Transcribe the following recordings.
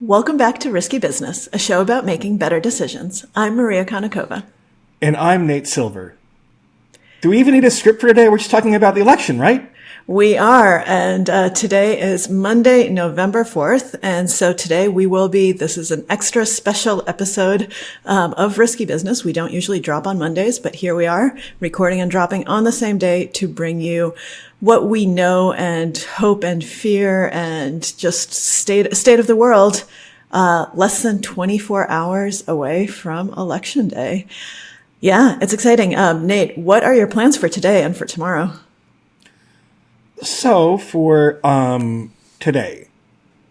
Welcome back to Risky Business, a show about making better decisions. I'm Maria Konnikova. And I'm Nate Silver. Do we even need a script for today? We're just talking about the election, right? We are, and today is Monday, November 4th, and so today this is an extra special episode of Risky Business. We don't usually drop on Mondays, but here we are, recording and dropping on the same day to bring you what we know and hope and fear and just state of the world, less than 24 hours away from Election Day. Yeah, it's exciting. Nate, what are your plans for today and for tomorrow? So for today,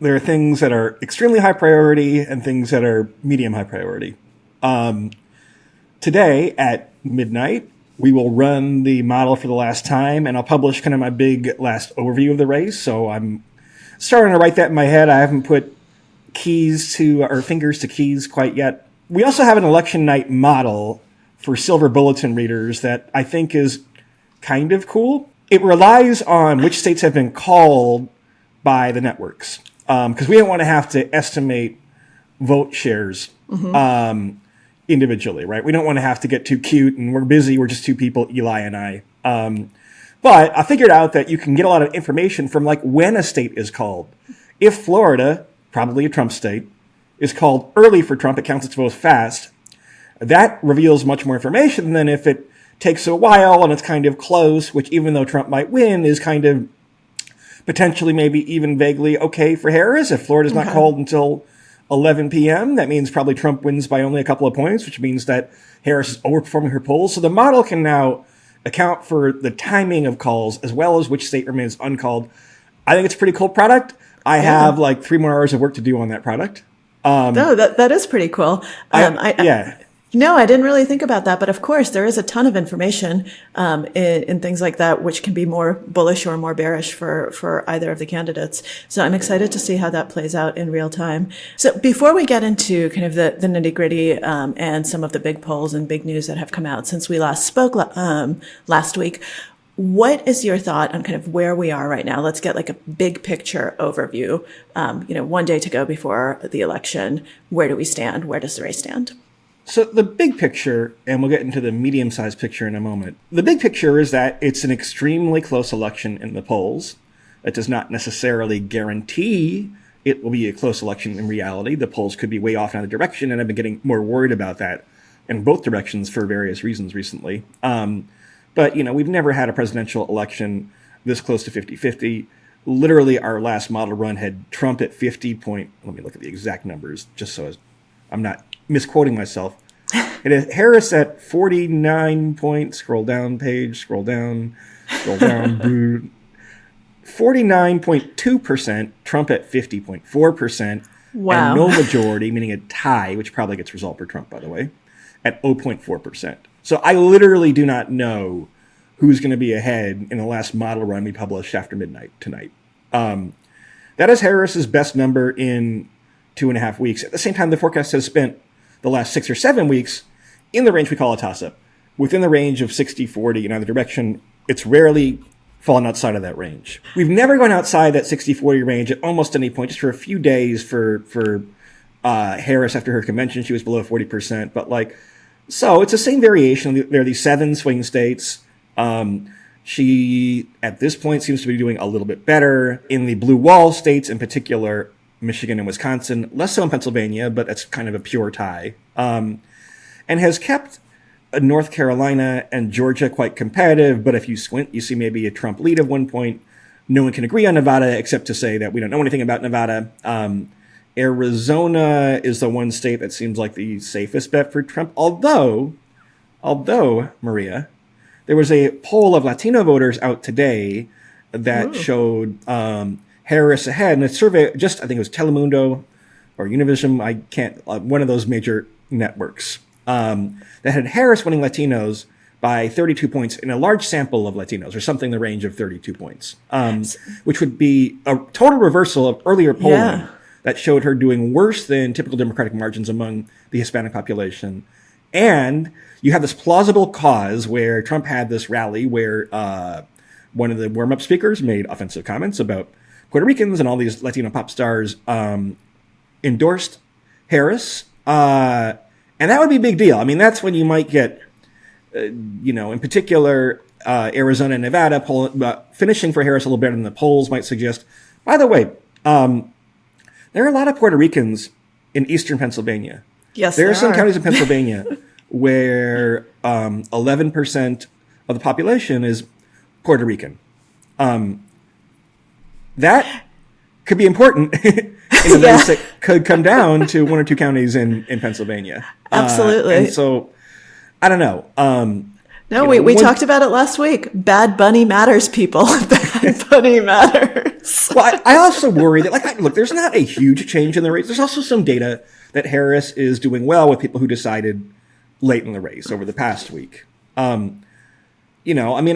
there are things that are extremely high priority and things that are medium high priority. Today at midnight, we will run the model for the last time, and I'll publish kind of my big last overview of the race. So I'm starting to write that in my head. I haven't put fingers to keys quite yet. We also have an election night model for Silver Bulletin readers that I think is kind of cool. It relies on which states have been called by the networks, because we don't want to have to estimate vote shares individually, right? We don't want to have to get too cute, and we're busy. We're just two people, Eli and I. But I figured out that you can get a lot of information from like when a state is called. If Florida, probably a Trump state, is called early for Trump, it counts its votes fast. That reveals much more information than if it takes a while and it's kind of close, which even though Trump might win is kind of potentially maybe even vaguely okay for Harris. If Florida's not called until 11 p.m., that means probably Trump wins by only a couple of points, which means that Harris is overperforming her polls. So the model can now account for the timing of calls as well as which state remains uncalled. I think it's a pretty cool product. I have like 3 more hours of work to do on that product. No, that is pretty cool. No, I didn't really think about that, but of course there is a ton of information in things like that, which can be more bullish or more bearish for either of the candidates. So I'm excited to see how that plays out in real time. So before we get into kind of the nitty gritty and some of the big polls and big news that have come out since we last spoke last week, what is your thought on kind of where we are right now? Let's get like a big picture overview. 1 day to go before the election. Where do we stand? Where does the race stand? So the big picture, and we'll get into the medium-sized picture in a moment. The big picture is that it's an extremely close election in the polls. That does not necessarily guarantee it will be a close election in reality. The polls could be way off in either direction, and I've been getting more worried about that in both directions for various reasons recently. But, we've never had a presidential election this close to 50-50. Literally, our last model run had Trump at 50 point. Let me look at the exact numbers, just so I'm not misquoting myself. It had Harris at 49 point. Scroll down, 49.2%. Trump at 50.4%. Wow. And no majority, meaning a tie, which probably gets resolved for Trump, by the way, at 0.4%. So I literally do not know who's going to be ahead in the last model run we published after midnight tonight. That is Harris's best number in 2.5 weeks. At the same time, the forecast has spent the last 6 or 7 weeks in the range we call a toss-up. Within the range of 60-40 in either direction, it's rarely fallen outside of that range. We've never gone outside that 60-40 range at almost any point, just for a few days for Harris after her convention. She was below 40%. But so it's the same variation. There are these 7 swing states. She, at this point, seems to be doing a little bit better. In the blue wall states in particular, Michigan and Wisconsin, less so in Pennsylvania, but that's kind of a pure tie, and has kept North Carolina and Georgia quite competitive. But if you squint, you see maybe a Trump lead of 1 point. No one can agree on Nevada except to say that we don't know anything about Nevada. Arizona is the one state that seems like the safest bet for Trump. Although, Maria, there was a poll of Latino voters out today that showed Harris ahead, and a survey, I think it was Telemundo or Univision, one of those major networks, that had Harris winning Latinos by 32 points in a large sample of Latinos, or something in the range of 32 points, which would be a total reversal of earlier polling that showed her doing worse than typical Democratic margins among the Hispanic population. And you have this plausible cause where Trump had this rally where one of the warm-up speakers made offensive comments about Puerto Ricans and all these Latino pop stars endorsed Harris. And that would be a big deal. I mean, that's when you might get, in particular, Arizona and Nevada finishing for Harris a little better than the polls might suggest. By the way, there are a lot of Puerto Ricans in eastern Pennsylvania. Yes, there are some counties in Pennsylvania where 11% of the population is Puerto Rican. That could be important in a race that could come down to one or two counties in Pennsylvania. Absolutely. And so, I don't know. We talked about it last week. Bad Bunny matters, people. Bad Bunny matters. Well, I also worry that, look, there's not a huge change in the race. There's also some data that Harris is doing well with people who decided late in the race over the past week. I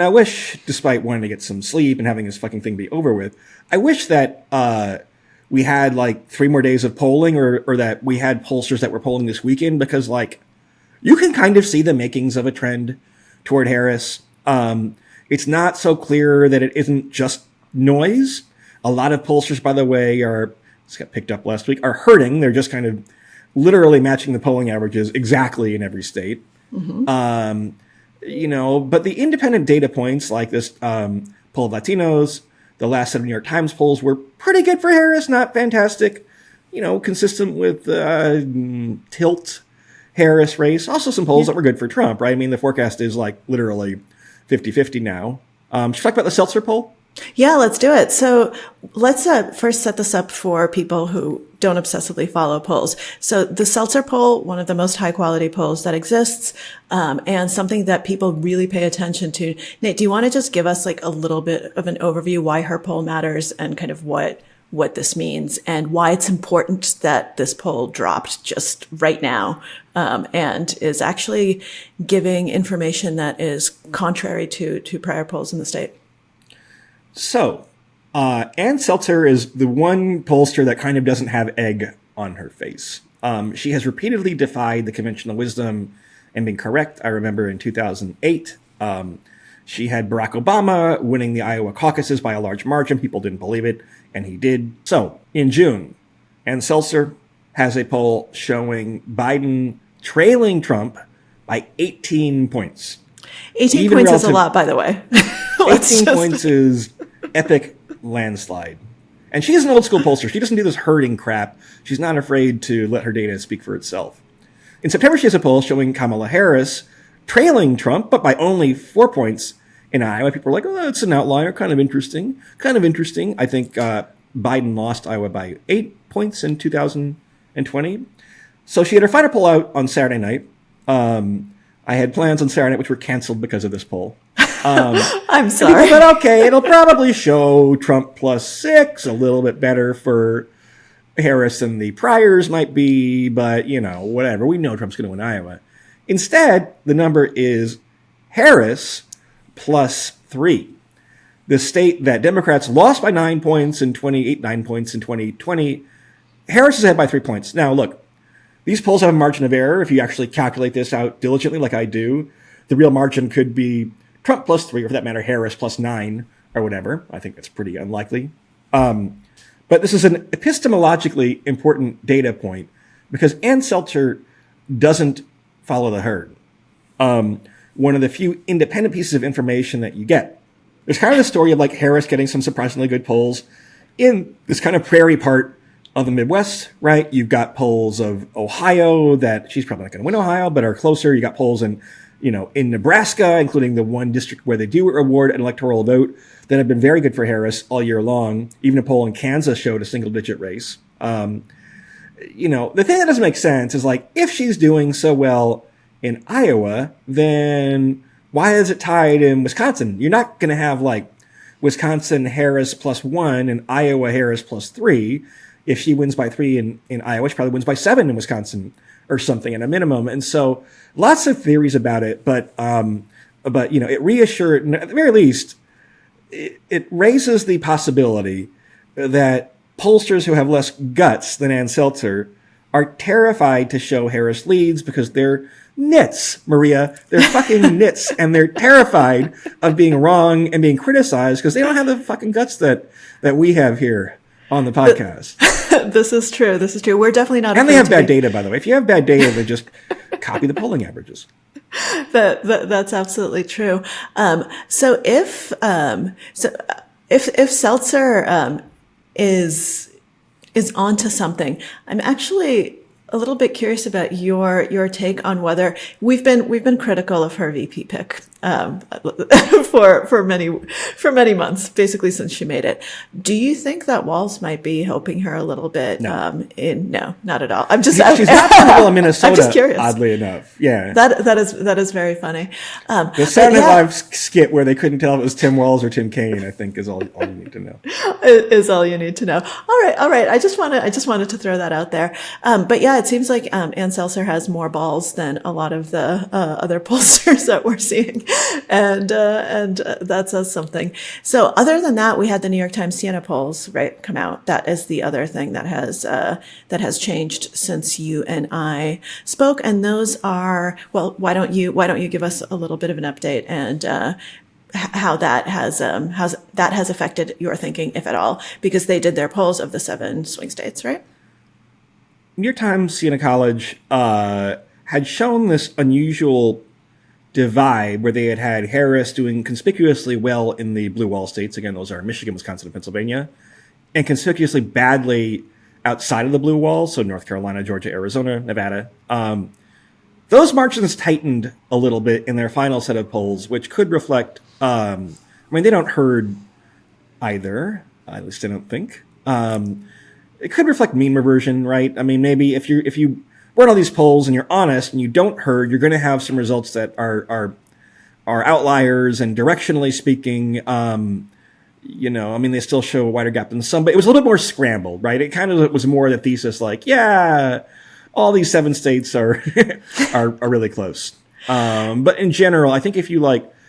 wish, despite wanting to get some sleep and having this fucking thing be over with, I wish that we had 3 more days of polling or that we had pollsters that were polling this weekend because you can kind of see the makings of a trend toward Harris. It's not so clear that it isn't just noise. A lot of pollsters, by the way, this got picked up last week, are hurting. They're just kind of literally matching the polling averages exactly in every state. Mm-hmm. But the independent data points like this poll of Latinos, the last set of New York Times polls were pretty good for Harris, not fantastic, consistent with tilt Harris race. Also some polls that were good for Trump, right? I mean, the forecast is literally 50-50 now. Should we talk about the Seltzer poll? Yeah, let's do it. So let's first set this up for people who don't obsessively follow polls. So the Seltzer poll, one of the most high quality polls that exists, and something that people really pay attention to. Nate, do you want to just give us a little bit of an overview why her poll matters and kind of what this means and why it's important that this poll dropped just right now, and is actually giving information that is contrary to prior polls in the state? So, Ann Seltzer is the one pollster that kind of doesn't have egg on her face. She has repeatedly defied the conventional wisdom and been correct. I remember in 2008, she had Barack Obama winning the Iowa caucuses by a large margin. People didn't believe it, and he did. So, in June, Ann Seltzer has a poll showing Biden trailing Trump by 18 points. 18 points is a lot, by the way. 18 points is epic landslide. And she's an old school pollster. She doesn't do this herding crap. She's not afraid to let her data speak for itself. In September, she has a poll showing Kamala Harris trailing Trump, but by only 4 points in Iowa. People are like, oh, it's an outlier. Kind of interesting. I think Biden lost Iowa by 8 points in 2020. So she had her final poll out on Saturday night. I had plans on Saturday night, which were canceled because of this poll. I'm sorry. But okay, it'll probably show Trump +6, a little bit better for Harris than the priors might be, but, whatever. We know Trump's going to win Iowa. Instead, the number is Harris +3. The state that Democrats lost by 9 points in 2020. Harris is ahead by 3 points. Now, look, these polls have a margin of error. If you actually calculate this out diligently like I do, the real margin could be Trump +3, or for that matter, Harris +9, or whatever. I think that's pretty unlikely. But this is an epistemologically important data point because Ann Seltzer doesn't follow the herd. One of the few independent pieces of information that you get. There's kind of the story of Harris getting some surprisingly good polls in this kind of prairie part of the Midwest, right? You've got polls of Ohio that she's probably not going to win Ohio, but are closer. You got polls in Nebraska, including the one district where they do award an electoral vote, that have been very good for Harris all year long. Even a poll in Kansas showed a single-digit race. The thing that doesn't make sense is if she's doing so well in Iowa, then why is it tied in Wisconsin? You're not going to have Wisconsin Harris +1 and Iowa Harris +3. If she wins by 3 in Iowa, she probably wins by 7 in Wisconsin or something at a minimum. And so lots of theories about it, but it reassured, at the very least, it raises the possibility that pollsters who have less guts than Ann Seltzer are terrified to show Harris leads because they're nits, Maria. They're fucking nits, and they're terrified of being wrong and being criticized because they don't have the fucking guts that we have here on the podcast. This is true. This is true. We're definitely not. And they have bad data, by the way. If you have bad data, then just copy the polling averages. That's absolutely true. So if Seltzer is onto something, I'm actually a little bit curious about your take on whether we've been critical of her VP pick for many months, basically since she made it. Do you think that Walz might be helping her a little bit? No, no, not at all. She's not critical in Minnesota. I'm just curious. Oddly enough, yeah. That is very funny. The Saturday Night Live skit where they couldn't tell if it was Tim Walz or Tim Kaine, I think, is all you need to know. Is all you need to know. All right. I just wanted to throw that out there. But yeah, it seems like Ann Seltzer has more balls than a lot of the other pollsters that we're seeing, and that says something. So other than that, we had the New York Times Siena polls come out. That is the other thing that has changed since you and I spoke, and those are, well, why don't you give us a little bit of an update and how that has affected your thinking, if at all, because they did their polls of the 7 swing states, right? New York Times Siena College had shown this unusual divide where they had Harris doing conspicuously well in the blue wall states. Again, those are Michigan, Wisconsin, and Pennsylvania, and conspicuously badly outside of the blue wall, so North Carolina, Georgia, Arizona, Nevada. Those margins tightened a little bit in their final set of polls, which could reflect, they don't herd either, at least I don't think. It could reflect mean reversion, right? I mean, maybe if you run all these polls and you're honest and you don't herd, you're going to have some results that are outliers, and directionally speaking, they still show a wider gap than some, but it was a little bit more scrambled, right? It kind of was more the thesis like, yeah, all these 7 states are are really close. But in general, I think if you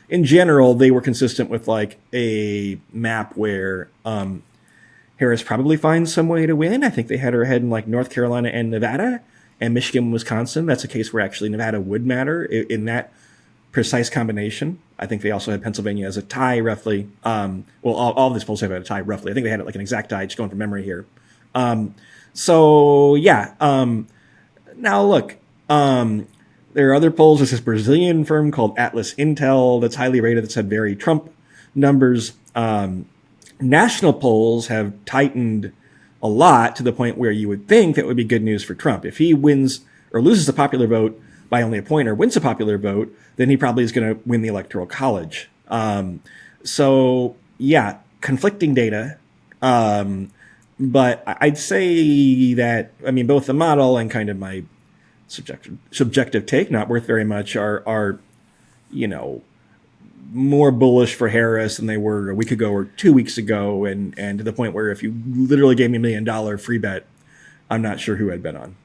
they were consistent with like a map where Harris probably finds some way to win. I think they had her ahead in like North Carolina and Nevada, and Michigan and Wisconsin. That's a case where actually Nevada would matter in that precise combination. I think they also had Pennsylvania as a tie roughly. All these polls have had a tie roughly. I think they had it like an exact tie, just going from memory here. Now look, there are other polls. There's this Brazilian firm called Atlas Intel that's highly rated that's had very Trump numbers. National polls have tightened a lot to the point where you would think that would be good news for Trump. If he wins or loses the popular vote by only a point or wins a popular vote, then he probably is going to win the Electoral College. Conflicting data. But I'd say that, both the model and kind of my subjective take, not worth very much, are more bullish for Harris than they were a week ago or 2 weeks ago, and to the point where if you literally gave me $1 million free bet, I'm not sure who I'd bet on.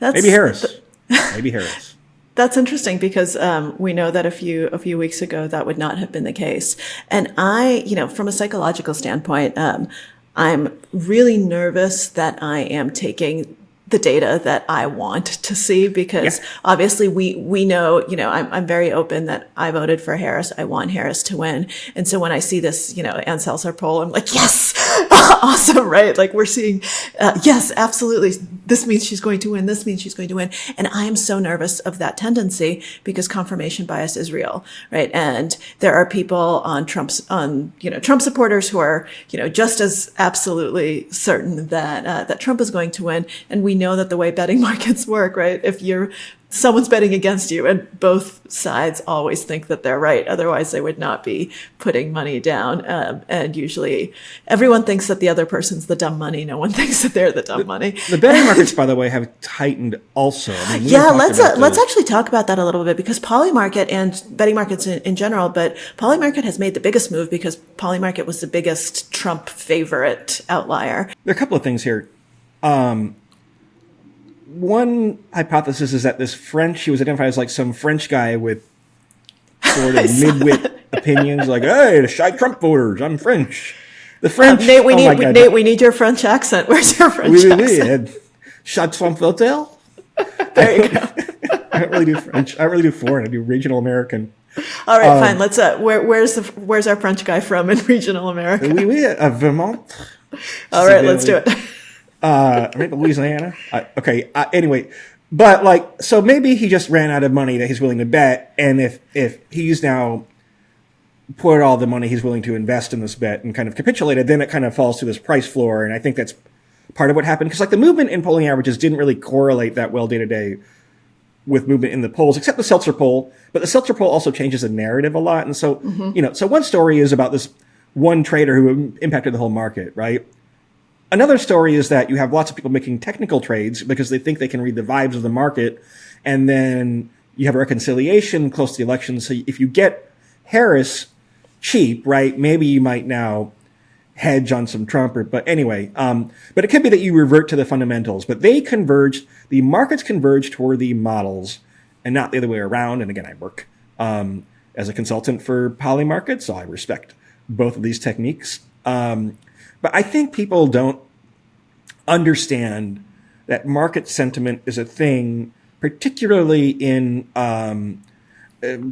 Maybe Harris. Maybe Harris. That's interesting because we know that a few weeks ago that would not have been the case. And I, from a psychological standpoint, I'm really nervous that I am taking the data that I want to see, because obviously we know, I'm very open that I voted for Harris. I want Harris to win. And so when I see this, Ann Seltzer poll, I'm like, yes, awesome, right? Like we're seeing, yes, absolutely. This means she's going to win. This means she's going to win. And I am so nervous of that tendency because confirmation bias is real, right? And there are people on Trump supporters who are, just as absolutely certain that Trump is going to win. And we know that the way betting markets work, right? If someone's betting against you, and both sides always think that they're right. Otherwise, they would not be putting money down. And usually everyone thinks that the other person's the dumb money. No one thinks that they're the dumb money. The betting markets, by the way, have tightened also. Let's actually talk about that a little bit, because Polymarket and betting markets in general, but Polymarket has made the biggest move because Polymarket was the biggest Trump favorite outlier. There are a couple of things here. One hypothesis is that he was identified as like some French guy with sort of mid-wit opinions, like, hey, the shy Trump voters, I'm French. The French. Nate, we need your French accent. Where's your French accent? Chat Trump hotel. There you go. I don't really do French. I really do foreign. I do regional American. All right, fine. Let's. Where's our French guy from in regional America? Vermont. All right, let's do it. Maybe Louisiana. Okay. Anyway, but like, so maybe he just ran out of money that he's willing to bet, and if he's now put all the money he's willing to invest in this bet and kind of capitulated, then it kind of falls to this price floor, and I think that's part of what happened, because like the movement in polling averages didn't really correlate that well day to day with movement in the polls, except the Seltzer poll. But the Seltzer poll also changes the narrative a lot, and so so one story is about this one trader who impacted the whole market, right? Another story is that you have lots of people making technical trades because they think they can read the vibes of the market, and then you have a reconciliation close to the election. So if you get Harris cheap, right, maybe you might now hedge on some Trump. But anyway, but it could be that you revert to the fundamentals. But they converge, the markets converge toward the models and not the other way around. And again, I work as a consultant for poly markets, so I respect both of these techniques. But I think people don't understand that market sentiment is a thing, particularly in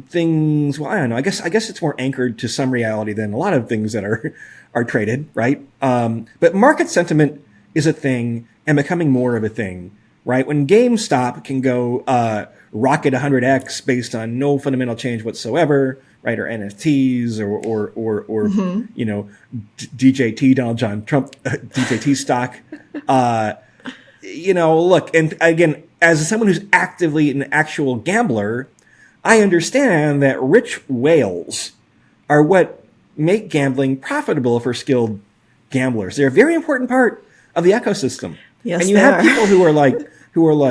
things. Well, I don't know. I guess it's more anchored to some reality than a lot of things that are traded, right? But market sentiment is a thing and becoming more of a thing, right? When GameStop can go rocket 100x based on no fundamental change whatsoever, right? Or NFTs or DJT, Donald John Trump, DJT stock. Look, and again, as someone who's actively an actual gambler, I understand that rich whales are what make gambling profitable for skilled gamblers. They're a very important part of the ecosystem. Yes, and you have people who are like,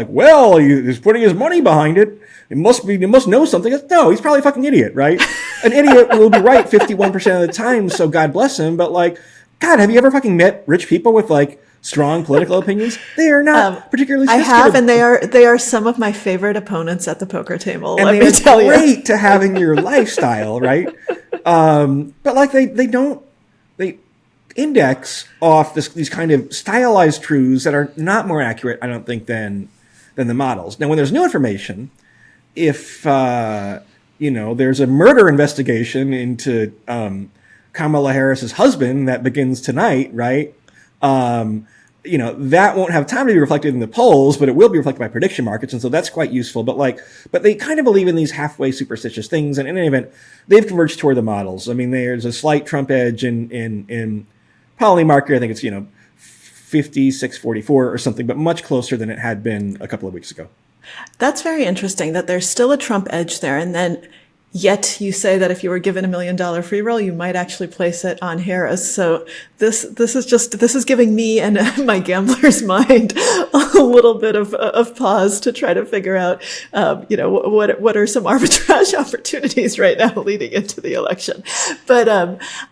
well, he's putting his money behind it. He must know something. No, he's probably a fucking idiot, right? An idiot will be right 51% of the time, so God bless him. But like, God, have you ever fucking met rich people with like strong political opinions? They are not particularly. I have, and they are some of my favorite opponents at the poker table. And let me tell you, great to have in your lifestyle, right? But like they index off these kind of stylized truths that are not more accurate, I don't think, than the models. Now, when there's new information, if there's a murder investigation into Kamala Harris's husband that begins tonight, right? That won't have time to be reflected in the polls, but it will be reflected by prediction markets, and so that's quite useful. But they kind of believe in these halfway superstitious things, and in any event, they've converged toward the models. I mean, there's a slight Trump edge in poly market. I think it's 56-44 or something, but much closer than it had been a couple of weeks ago. That's very interesting that there's still a Trump edge there, and then yet you say that if you were given $1 million free roll, you might actually place it on Harris. So this is giving me and my gambler's mind a little bit of pause to try to figure out, what are some arbitrage opportunities right now leading into the election. But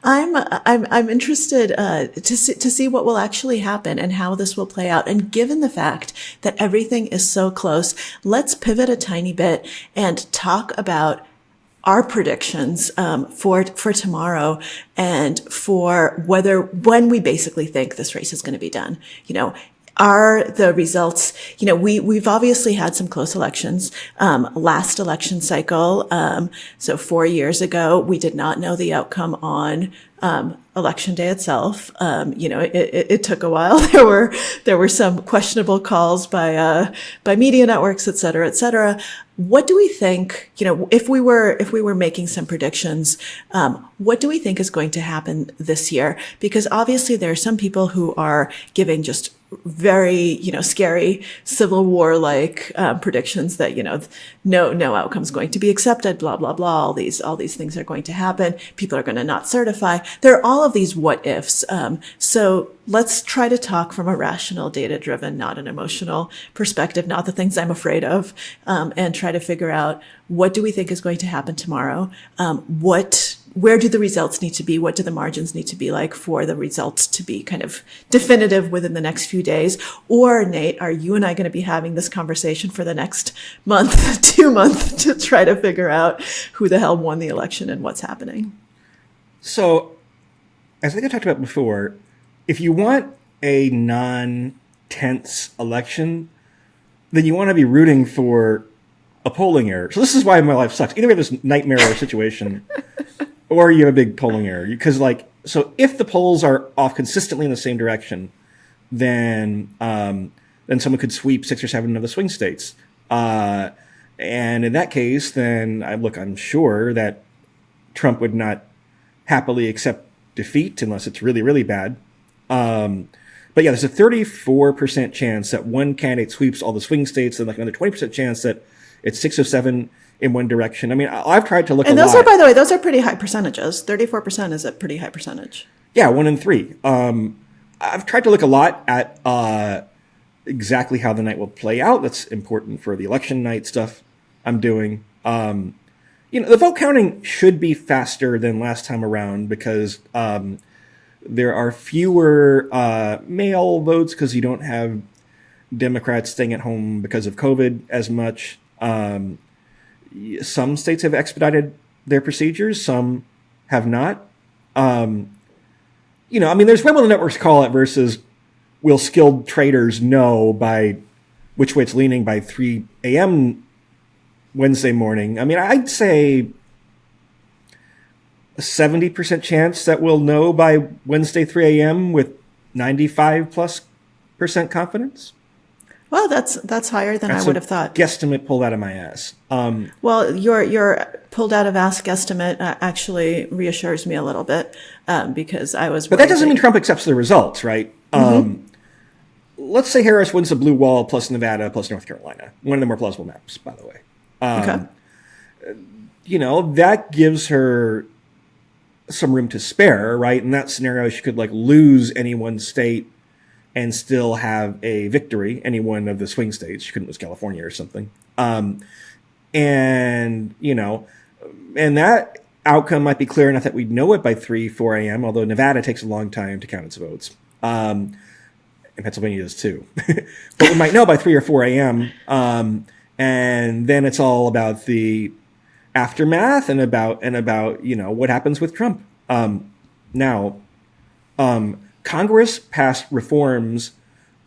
I'm interested to see what will actually happen and how this will play out. And given the fact that everything is so close, let's pivot a tiny bit and talk about our predictions for tomorrow and for when we basically think this race is going to be done. Are the results, we've obviously had some close elections. Last election cycle, so 4 years ago, we did not know the outcome on election day itself. It took a while. There were some questionable calls by media networks, et cetera, et cetera. What do we think, if we were making some predictions, what do we think is going to happen this year? Because obviously there are some people who are giving just very, scary Civil War-like predictions that, no outcome's going to be accepted, blah, blah, blah. All these things are going to happen. People are going to not certify. There are all of these what ifs. So let's try to talk from a rational, data-driven, not an emotional perspective, not the things I'm afraid of, and try to figure out what do we think is going to happen tomorrow? Where do the results need to be? What do the margins need to be like for the results to be kind of definitive within the next few days? Or, Nate, are you and I going to be having this conversation for the next month, 2 months to try to figure out who the hell won the election and what's happening? So, as I talked about before, if you want a non-tense election, then you want to be rooting for a polling error. So this is why my life sucks. Either we have this nightmare situation or you have a big polling error. Because so if the polls are off consistently in the same direction, then someone could sweep 6 or 7 of the swing states. And in that case, then I'm sure that Trump would not happily accept defeat unless it's really, really bad. But yeah, there's a 34% chance that one candidate sweeps all the swing states, and like another 20% chance that it's 6 or 7 in one direction. I mean, I've tried to look and those are, by the way, those are pretty high percentages. 34% is a pretty high percentage. Yeah, 1 in 3. I've tried to look a lot at exactly how the night will play out. That's important for the election night stuff I'm doing. The vote counting should be faster than last time around because there are fewer mail votes because you don't have Democrats staying at home because of COVID as much. Some states have expedited their procedures. Some have not. There's when will the networks call it versus will skilled traders know by which way it's leaning by 3 a.m. Wednesday morning. I mean, I'd say a 70% chance that we'll know by Wednesday 3 a.m. with 95+% confidence. Well, that's higher than I would have thought. Guesstimate pulled out of my ass. Well, your pulled out of ass guesstimate actually reassures me a little bit because I was. But that doesn't mean Trump accepts the results, right? Mm-hmm. Let's say Harris wins the blue wall plus Nevada plus North Carolina. One of the more plausible maps, by the way. Okay. That gives her some room to spare, right? In that scenario, she could lose any one state and still have a victory, any one of the swing states. She couldn't lose California or something. And that outcome might be clear enough that we'd know it by 4 a.m., although Nevada takes a long time to count its votes. And Pennsylvania does too. But we might know by 3 or 4 a.m., and then it's all about the aftermath and about what happens with Trump. Congress passed reforms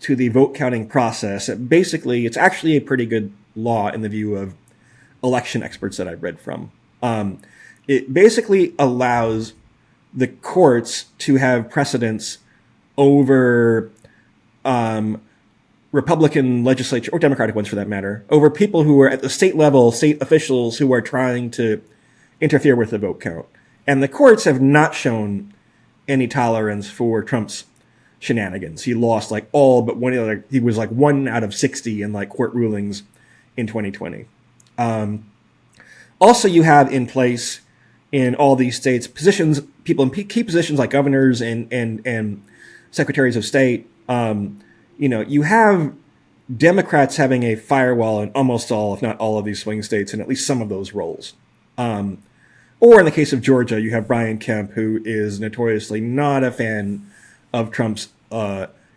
to the vote counting process. Basically, it's actually a pretty good law in the view of election experts that I've read from. It basically allows the courts to have precedence over Republican legislature, or Democratic ones for that matter, over people who are at the state level, state officials who are trying to interfere with the vote count. And the courts have not shown any tolerance for Trump's shenanigans. He lost all but one other. He was 1 out of 60 in court rulings in 2020. Also, you have in place in all these states positions, people in key positions like governors and secretaries of state. You have Democrats having a firewall in almost all, if not all, of these swing states, and at least some of those roles. Or in the case of Georgia, you have Brian Kemp, who is notoriously not a fan of Trump's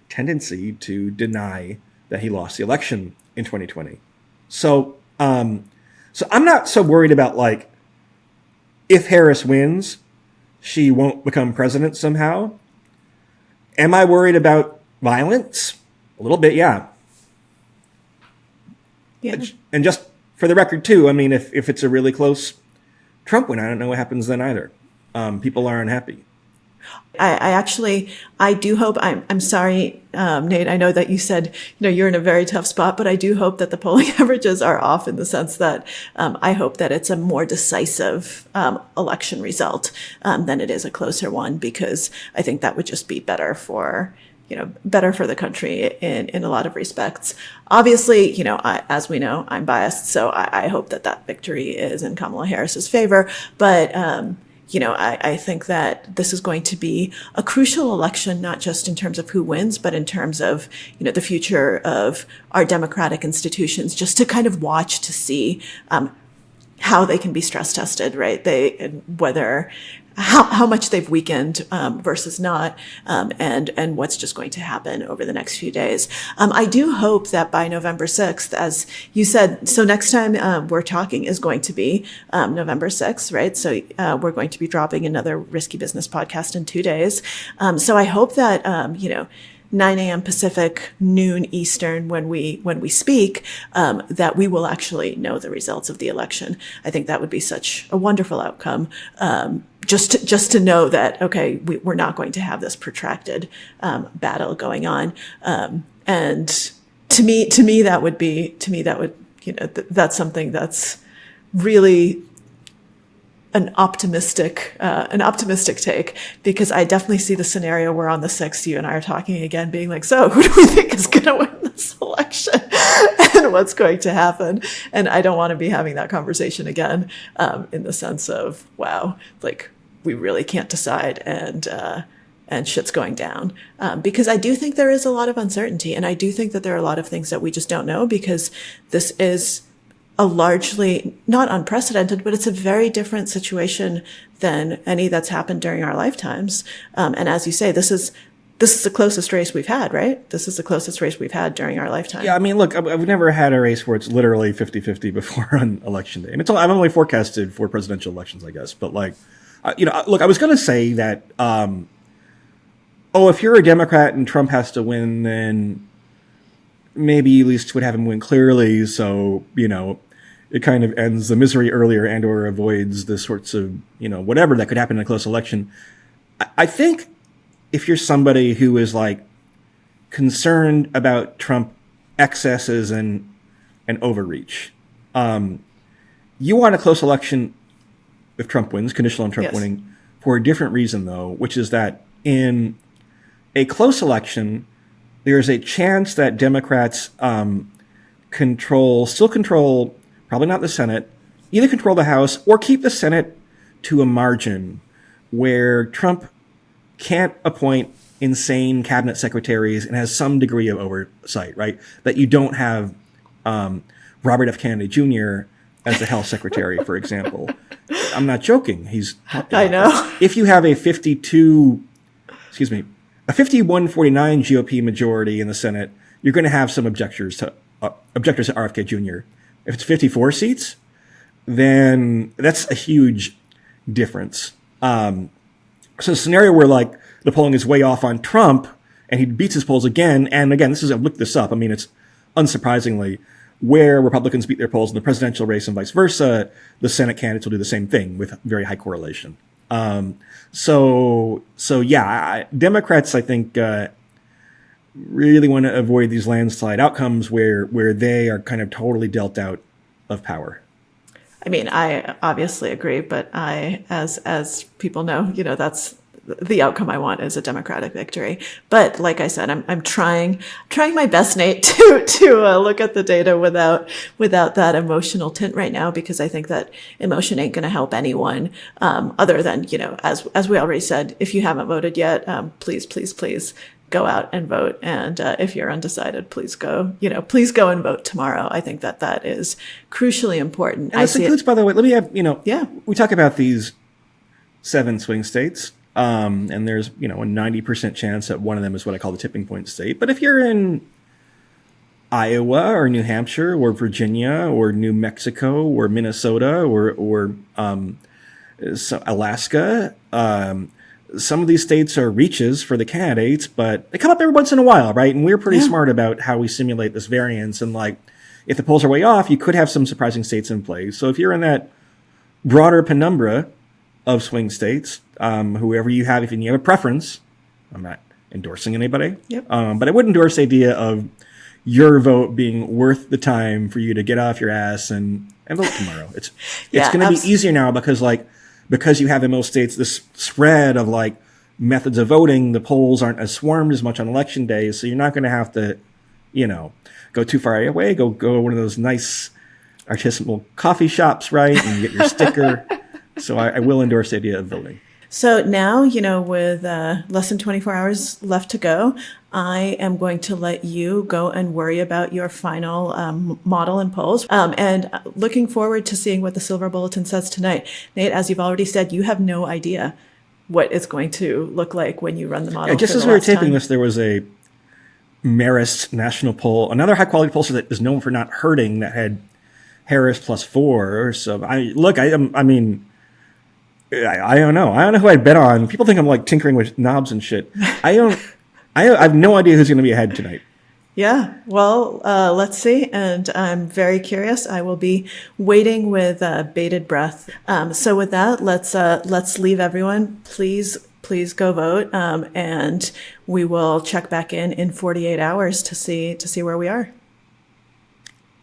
tendency to deny that he lost the election in 2020. So I'm not so worried about if Harris wins, she won't become president somehow. Am I worried about violence? A little bit, yeah. Yeah. And just for the record, too, I mean, if it's a really close Trump win, I don't know what happens then either. People are unhappy. I do hope, I'm sorry, Nate, I know that you said, you're in a very tough spot, but I do hope that the polling averages are off in the sense that I hope that it's a more decisive election result than it is a closer one, because I think that would just be better for the country in a lot of respects. Obviously, as we know, I'm biased, so I hope that victory is in Kamala Harris's favor. But, I think that this is going to be a crucial election, not just in terms of who wins, but in terms of, the future of our democratic institutions, just to kind of watch to see how they can be stress tested, right? How much they've weakened versus not, and what's just going to happen over the next few days. I do hope that by November 6th, as you said, so next time we're talking is going to be November 6th, right? So we're going to be dropping another Risky Business podcast in 2 days. So I hope that, 9 a.m. Pacific, noon Eastern when we speak, that we will actually know the results of the election. I think that would be such a wonderful outcome. Just to know that, okay, we're not going to have this protracted battle going on. And to me, that would, that's something that's really an optimistic take, because I definitely see the scenario where on the 6th, you and I are talking again, being like, so who do we think is going to win this election and what's going to happen? And I don't want to be having that conversation again, in the sense of, wow, like we really can't decide and shit's going down. Because I do think there is a lot of uncertainty, and I do think that there are a lot of things that we just don't know, because this is a largely, not unprecedented, but it's a very different situation than any that's happened during our lifetimes. And as you say, this is the closest race we've had, right? This is the closest race we've had during our lifetime. Yeah, I mean, look, I've never had a race where it's literally 50-50 before on election day. And I've only forecasted for presidential elections, I guess. But look, I was going to say that, if you're a Democrat and Trump has to win, then maybe you at least would have him win clearly. So, it kind of ends the misery earlier and or avoids the sorts of, whatever that could happen in a close election. I think if you're somebody who is like concerned about Trump excesses and overreach, you want a close election if Trump wins, conditional on Trump winning, for a different reason though, which is that in a close election, there's a chance that Democrats still control, probably not the Senate, either control the House or keep the Senate to a margin where Trump can't appoint insane cabinet secretaries and has some degree of oversight, right? That you don't have Robert F. Kennedy Jr. as the health secretary, for example. I'm not joking. I know. If you have a 51-49 GOP majority in the Senate, you're going to have some objectors to RFK Jr. If it's 54 seats, then that's a huge difference. So a scenario where like the polling is way off on Trump and he beats his polls again, and again, I've looked this up. I mean, it's unsurprisingly where Republicans beat their polls in the presidential race and vice versa, the Senate candidates will do the same thing with very high correlation. So Democrats, I think, really want to avoid these landslide outcomes where they are kind of totally dealt out of power. I mean, I obviously agree, but as people know, that's the outcome I want is a Democratic victory. But like I said, I'm trying my best, Nate, to look at the data without that emotional tint right now, because I think that emotion ain't going to help anyone, other than, as we already said, if you haven't voted yet, please go out and vote. And if you're undecided, please go and vote tomorrow. I think that is crucially important. And this includes, by the way, let me have, we talk about these 7 swing states. And there's, a 90% chance that one of them is what I call the tipping point state. But if you're in Iowa or New Hampshire or Virginia or New Mexico or Minnesota or Alaska, some of these states are reaches for the candidates, but they come up every once in a while, right? And we're pretty smart about how we simulate this variance. And like, if the polls are way off, you could have some surprising states in play. So if you're in that broader penumbra of swing states, whoever you have, if you have a preference, I'm not endorsing anybody, but I would endorse the idea of your vote being worth the time for you to get off your ass and vote tomorrow. It's going to be easier now because you have in most states this spread of like methods of voting. The polls aren't as swarmed as much on election day, so you're not going to have to, go too far away. Go to one of those nice artisanal coffee shops, right, and get your sticker. So I will endorse the idea of voting. So now, with less than 24 hours left to go, I am going to let you go and worry about your final model and polls. And looking forward to seeing what the Silver Bulletin says tonight. Nate, as you've already said, you have no idea what it's going to look like when you run the model. Just as we were taping this, there was a Marist national poll, another high-quality pollster that is known for not hurting, that had Harris +4. So I don't know. I don't know who I'd bet on. People think I'm like tinkering with knobs and shit. I don't I have no idea who's going to be ahead tonight. Yeah, well, let's see. And I'm very curious. I will be waiting with bated breath. So with that, let's leave everyone. Please go vote. And we will check back in 48 hours to see where we are.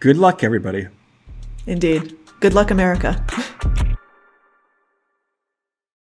Good luck, everybody. Indeed. Good luck, America.